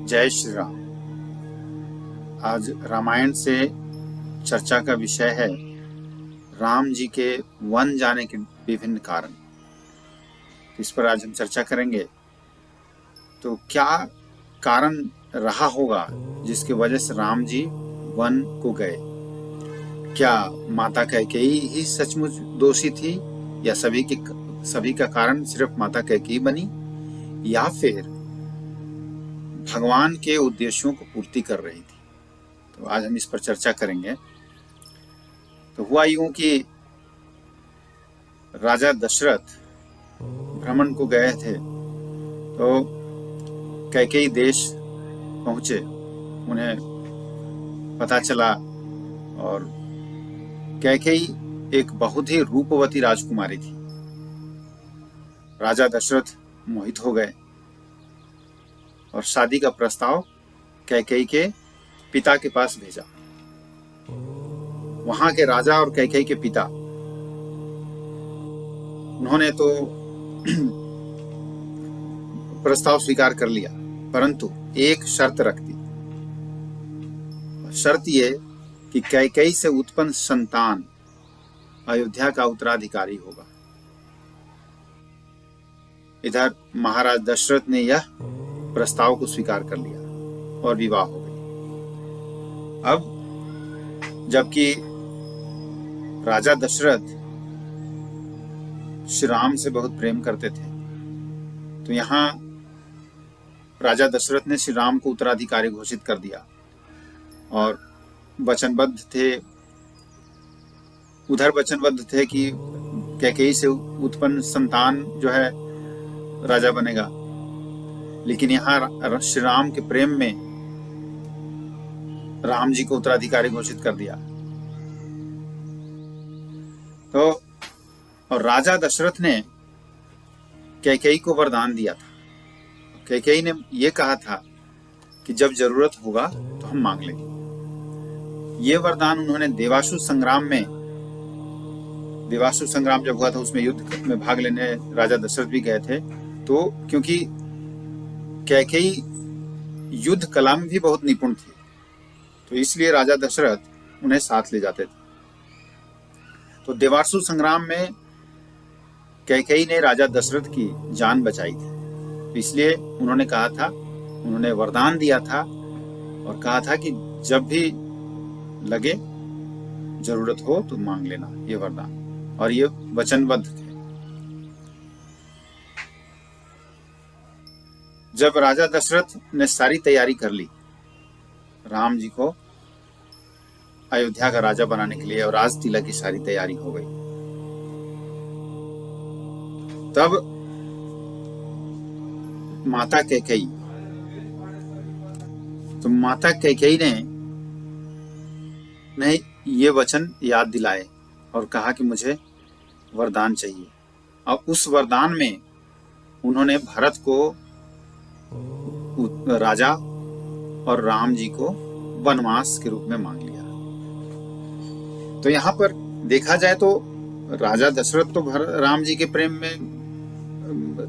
जय श्री राम। आज रामायण से चर्चा का विषय है राम जी के वन जाने के विभिन्न कारण। इस पर आज हम चर्चा करेंगे। तो क्या कारण रहा होगा जिसकी वजह से राम जी वन को गए? क्या माता कैकेयी ही सचमुच दोषी थी, या सभी का कारण सिर्फ माता कैकेयी बनी, या फिर भगवान के उद्देश्यों को पूर्ति कर रही थी? तो आज हम इस पर चर्चा करेंगे। तो हुआ यूं कि राजा दशरथ भ्रमण को गए थे, तो कैकेयी देश पहुंचे। उन्हें पता चला, और कैकेयी एक बहुत ही रूपवती राजकुमारी थी। राजा दशरथ मोहित हो गए और शादी का प्रस्ताव कैकेयी के पिता के पास भेजा। वहां के राजा और कैकेयी के पिता, उन्होंने तो प्रस्ताव स्वीकार कर लिया, परंतु एक शर्त रख दी। शर्त ये कि कैकेयी से उत्पन्न संतान अयोध्या का उत्तराधिकारी होगा। इधर महाराज दशरथ ने यह प्रस्ताव को स्वीकार कर लिया और विवाह हो गई। अब जबकि राजा दशरथ श्री राम से बहुत प्रेम करते थे, तो यहाँ राजा दशरथ ने श्री राम को उत्तराधिकारी घोषित कर दिया और वचनबद्ध थे। उधर वचनबद्ध थे कि कैकेयी से उत्पन्न संतान जो है राजा बनेगा, लेकिन यहाँ श्री राम के प्रेम में राम जी को उत्तराधिकारी घोषित कर दिया। तो और राजा दशरथ ने कैकेयी को वरदान दिया था। कैकेयी ने यह कहा था कि जब जरूरत होगा तो हम मांग लेंगे। ये वरदान उन्होंने देवासुर संग्राम जब हुआ था, उसमें युद्ध में भाग लेने राजा दशरथ भी गए थे। तो क्योंकि कैकेयी युद्ध कला में भी बहुत निपुण थी, तो इसलिए राजा दशरथ उन्हें साथ ले जाते थे। तो देवासुर संग्राम में कैकेयी ने राजा दशरथ की जान बचाई थी, तो इसलिए उन्होंने वरदान दिया था और कहा था कि जब भी लगे, जरूरत हो तो मांग लेना, ये वरदान। और ये वचनबद्ध थे। जब राजा दशरथ ने सारी तैयारी कर ली राम जी को अयोध्या का राजा बनाने के लिए, और राज तिलक की सारी तैयारी हो गई, तब माता कैकेयी ने ये वचन याद दिलाए और कहा कि मुझे वरदान चाहिए। और उस वरदान में उन्होंने भरत को राजा और राम जी को वनवास के रूप में मांग लिया। तो यहाँ पर देखा जाए तो राजा दशरथ तो राम जी के प्रेम में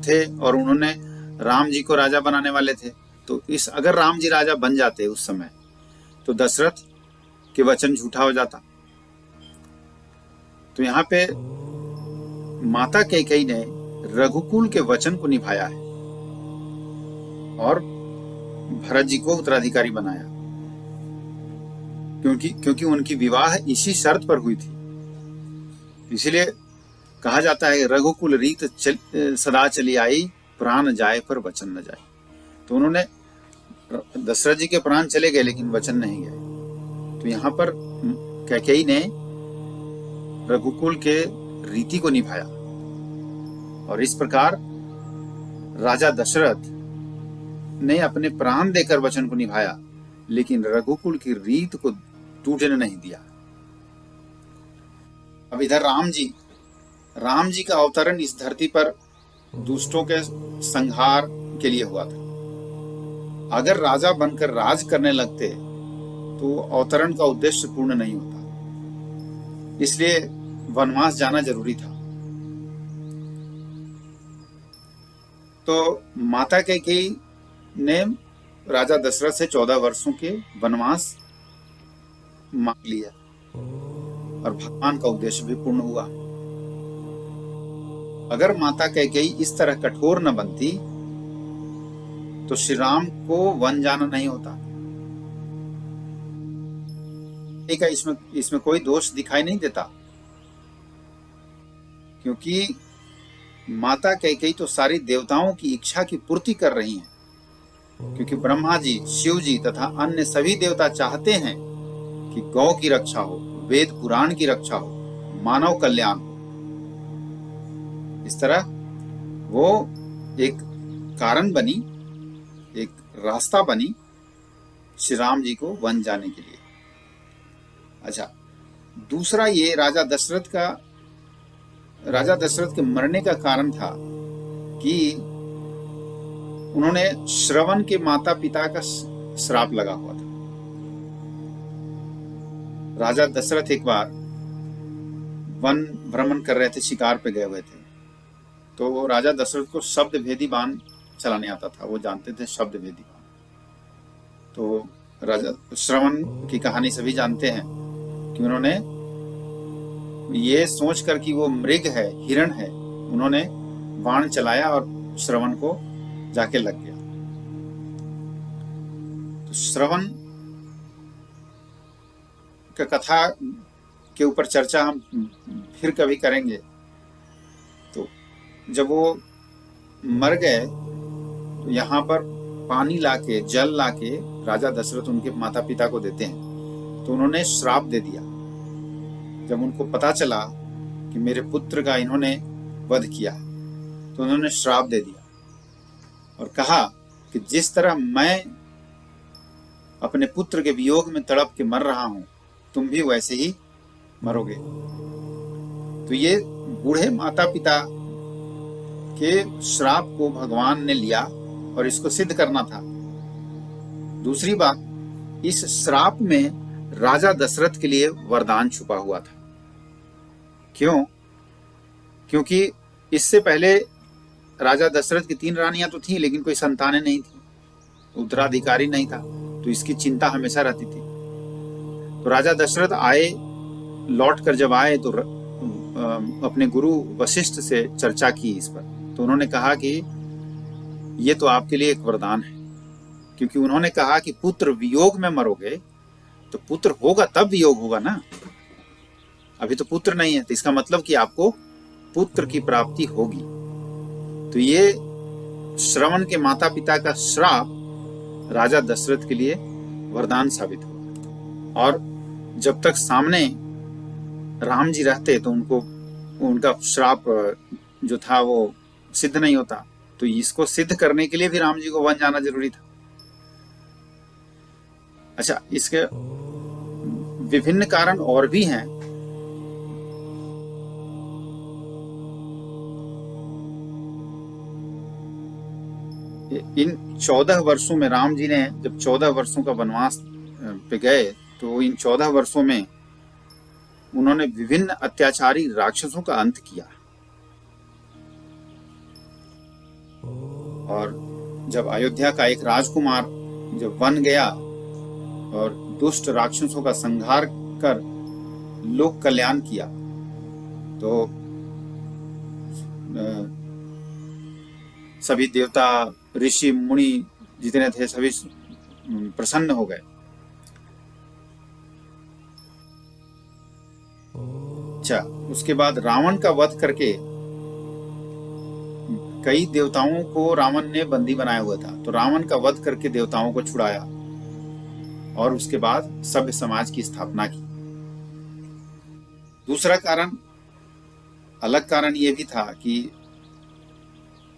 थे और उन्होंने राम जी को राजा बनाने वाले थे। तो अगर राम जी राजा बन जाते उस समय, तो दशरथ के वचन झूठा हो जाता। तो यहाँ पे माता कैकेयी ने रघुकुल के वचन को निभाया है और भरत जी को उत्तराधिकारी बनाया, क्योंकि उनकी विवाह इसी शर्त पर हुई थी। इसीलिए कहा जाता है रघुकुल रीत सदा चली आई, प्राण जाए पर वचन न जाए। तो उन्होंने दशरथ जी के प्राण चले गए लेकिन वचन नहीं गए। तो यहाँ पर कैकेयी ने रघुकुल के रीति को निभाया और इस प्रकार राजा दशरथ ने अपने प्राण देकर वचन को निभाया, लेकिन रघुकुल की रीत को टूटने नहीं दिया। अब इधर राम जी का अवतरण इस धरती पर दुष्टों के संहार के लिए हुआ था। अगर राजा बनकर राज करने लगते तो अवतरण का उद्देश्य पूर्ण नहीं होता, इसलिए वनवास जाना जरूरी था। तो माता कैकेयी ने राजा दशरथ से 14 वर्षों के वनवास मांग लिया और भगवान का उद्देश्य भी पूर्ण हुआ। अगर माता कैकेयी इस तरह कठोर न बनती तो श्री राम को वन जाना नहीं होता। इसमें कोई दोष दिखाई नहीं देता, क्योंकि माता कैकेयी तो सारी देवताओं की इच्छा की पूर्ति कर रही हैं, क्योंकि ब्रह्मा जी, शिव जी तथा अन्य सभी देवता चाहते हैं कि गौ की रक्षा हो, वेद पुराण की रक्षा हो, मानव कल्याण हो। इस तरह वो एक कारण बनी, एक रास्ता बनी श्री राम जी को वन जाने के लिए। अच्छा, दूसरा ये राजा दशरथ के मरने का कारण था कि उन्होंने श्रवण के माता पिता का श्राप लगा हुआ था। राजा दशरथ एक बार वन भ्रमण कर रहे थे, शिकार पे गए हुए थे, तो राजा दशरथ को शब्द भेदी बाण चलाने आता था, वो जानते थे शब्द भेदी बाण। तो राजा श्रवण की कहानी सभी जानते हैं कि उन्होंने ये सोचकर कि वो मृग है, हिरण है, उन्होंने बाण चलाया और श्रवण को जाके लग गया। तो श्रवण का कथा के ऊपर चर्चा हम फिर कभी करेंगे। तो जब वो मर गए तो यहाँ पर पानी लाके, जल लाके राजा दशरथ उनके माता पिता को देते हैं। तो उन्होंने श्राप दे दिया। जब उनको पता चला कि मेरे पुत्र का इन्होंने वध किया, तो उन्होंने श्राप दे दिया और कहा कि जिस तरह मैं अपने पुत्र के वियोग में तड़प के मर रहा हूं, तुम भी वैसे ही मरोगे। तो ये बूढ़े माता पिता के श्राप को भगवान ने लिया और इसको सिद्ध करना था। दूसरी बात, इस श्राप में राजा दशरथ के लिए वरदान छुपा हुआ था। क्यों? क्योंकि इससे पहले राजा दशरथ की 3 रानियां तो थी, लेकिन कोई संतानें नहीं थी, उत्तराधिकारी नहीं था, तो इसकी चिंता हमेशा रहती थी। तो राजा दशरथ आए, लौट कर जब आए तो अपने गुरु वशिष्ठ से चर्चा की इस पर। तो उन्होंने कहा कि ये तो आपके लिए एक वरदान है, क्योंकि उन्होंने कहा कि पुत्र वियोग में मरोगे, तो पुत्र होगा तब वियोग होगा ना, अभी तो पुत्र नहीं है, तो इसका मतलब कि आपको पुत्र की प्राप्ति होगी। तो ये श्रवण के माता पिता का श्राप राजा दशरथ के लिए वरदान साबित हुआ। और जब तक सामने राम जी रहते तो उनका श्राप जो था वो सिद्ध नहीं होता। तो इसको सिद्ध करने के लिए भी राम जी को वन जाना जरूरी था। अच्छा, इसके विभिन्न कारण और भी हैं। इन 14 वर्षों में राम जी ने जब 14 वर्षों का वनवास पे गए, तो इन 14 वर्षों में उन्होंने विभिन्न अत्याचारी राक्षसों का अंत किया। और जब अयोध्या का एक राजकुमार जब वन गया और दुष्ट राक्षसों का संहार कर लोक कल्याण किया, तो सभी देवता, ऋषि, मुनि जितने थे सभी प्रसन्न हो गए। अच्छा, उसके बाद रावण का वध करके कई देवताओं को रावण ने बंदी बनाया हुआ था, तो रावण का वध करके देवताओं को छुड़ाया और उसके बाद सभ्य समाज की स्थापना की। दूसरा कारण, अलग कारण यह भी था कि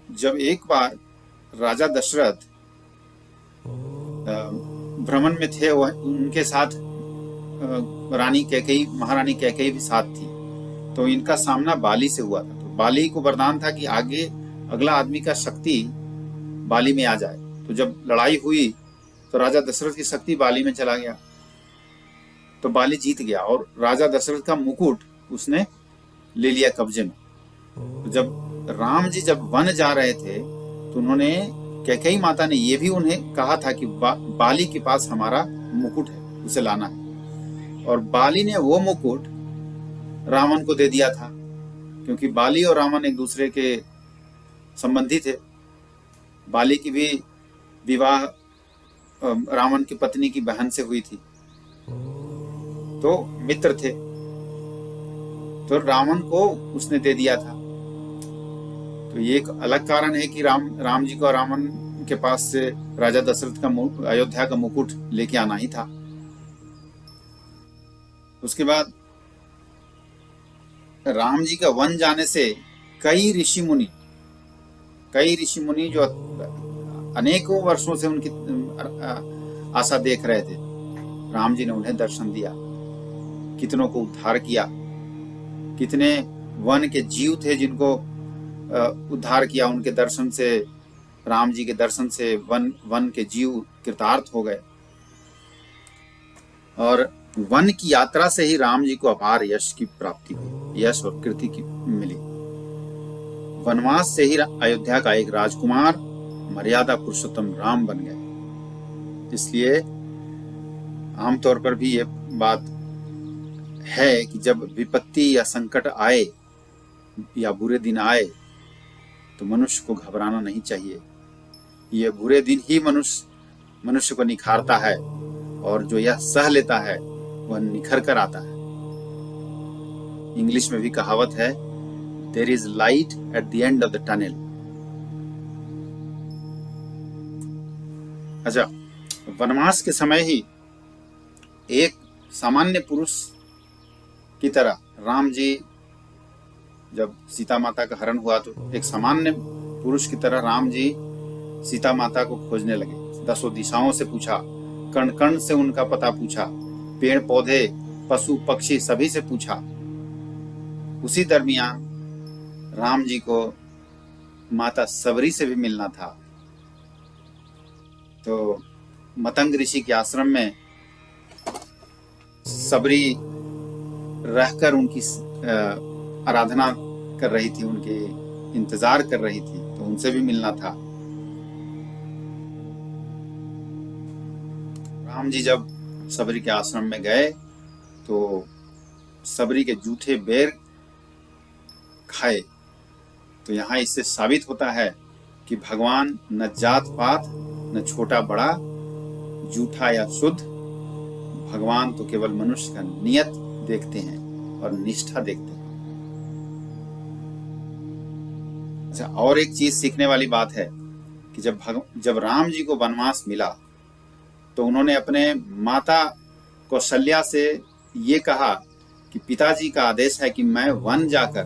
जब एक बार राजा दशरथ भ्रमण में थे, उनके साथ रानी कैकेयी, महारानी कैकेयी भी साथ थी, तो इनका सामना बाली से हुआ था। तो बाली को वरदान था कि आगे अगला आदमी का शक्ति बाली में आ जाए। तो जब लड़ाई हुई तो राजा दशरथ की शक्ति बाली में चला गया, तो बाली जीत गया और राजा दशरथ का मुकुट उसने ले लिया कब्जे में। तो जब राम जी जब वन जा रहे थे तो उन्होंने कैकेयी माता ने ये भी उन्हें कहा था कि बाली के पास हमारा मुकुट है, उसे लाना है। और बाली ने वो मुकुट रावण को दे दिया था, क्योंकि बाली और रावण एक दूसरे के संबंधी थे। बाली की भी विवाह रावण की पत्नी की बहन से हुई थी, तो मित्र थे, तो रावण को उसने दे दिया था। तो ये एक अलग कारण है कि राम जी को रावण के पास से राजा दशरथ का अयोध्या का मुकुट लेके आना ही था। उसके बाद राम जी का वन जाने से कई ऋषि मुनि जो अनेकों वर्षों से उनकी आशा देख रहे थे, राम जी ने उन्हें दर्शन दिया, कितनों को उद्धार किया। कितने वन के जीव थे जिनको उद्धार किया, उनके दर्शन से, राम जी के दर्शन से वन के जीव कृतार्थ हो गए। और वन की यात्रा से ही राम जी को अपार यश की प्राप्ति हुई, यश और कीर्ति की मिली। वनवास से ही अयोध्या का एक राजकुमार मर्यादा पुरुषोत्तम राम बन गए। इसलिए आमतौर पर भी ये बात है कि जब विपत्ति या संकट आए या बुरे दिन आए तो मनुष्य को घबराना नहीं चाहिए। ये बुरे दिन ही मनुष्य को निखारता है, और जो यह सह लेता है वह निखर कर आता है। इंग्लिश में भी कहावत है, there is light at the end of the tunnel. अच्छा, वनवास के समय ही एक सामान्य पुरुष की तरह राम जी, जब सीता माता का हरण हुआ तो एक सामान्य पुरुष की तरह राम जी सीता माता को खोजने लगे। 10 दिशाओं से पूछा, कण कण से उनका पता पूछा, पेड़ पौधे पशु पक्षी सभी से पूछा। उसी दरमियान राम जी को माता सबरी से भी मिलना था। तो मतंग ऋषि के आश्रम में सबरी रहकर उनकी आराधना कर रही थी, उनके इंतजार कर रही थी, तो उनसे भी मिलना था। राम जी जब सबरी के आश्रम में गए तो सबरी के जूठे बेर खाए। तो यहाँ इससे साबित होता है कि भगवान न जात पात, न छोटा बड़ा, जूठा या शुद्ध, भगवान तो केवल मनुष्य का नियत देखते हैं और निष्ठा देखते हैं। अच्छा, और एक चीज सीखने वाली बात है कि जब राम जी को वनवास मिला तो उन्होंने अपने माता कौशल्या से ये कहा कि पिताजी का आदेश है कि मैं वन जाकर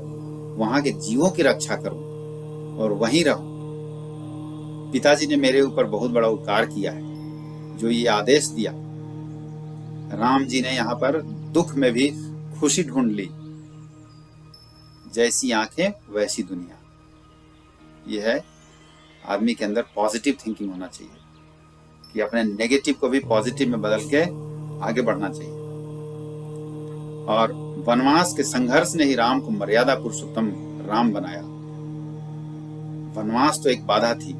वहां के जीवों की रक्षा करूं और वहीं रहूं। पिताजी ने मेरे ऊपर बहुत बड़ा उपकार किया है जो ये आदेश दिया। राम जी ने यहाँ पर दुख में भी खुशी ढूंढ ली। जैसी आंखें वैसी दुनिया, यह है आदमी के अंदर पॉजिटिव थिंकिंग होना चाहिए कि अपने नेगेटिव को भी पॉजिटिव में बदल के आगे बढ़ना चाहिए। और वनवास के संघर्ष ने ही राम को मर्यादा पुरुषोत्तम राम बनाया। वनवास तो एक बाधा थी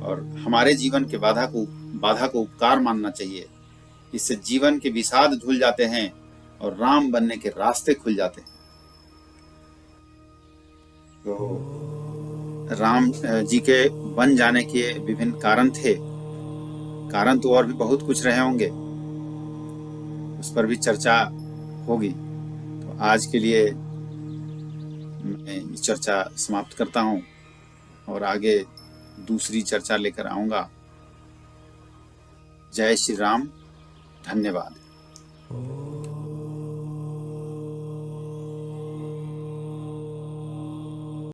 और हमारे जीवन के बाधा को उपकार मानना चाहिए। इससे जीवन के विषाद धुल जाते हैं और राम बनने के रास्ते खुल जाते हैं। तो राम जी के वन जाने के विभिन्न कारण थे। कारण तो और भी बहुत कुछ रहे होंगे, उस पर भी चर्चा होगी। तो आज के लिए मैं चर्चा समाप्त करता हूं और आगे दूसरी चर्चा लेकर आऊंगा। जय श्री राम, धन्यवाद।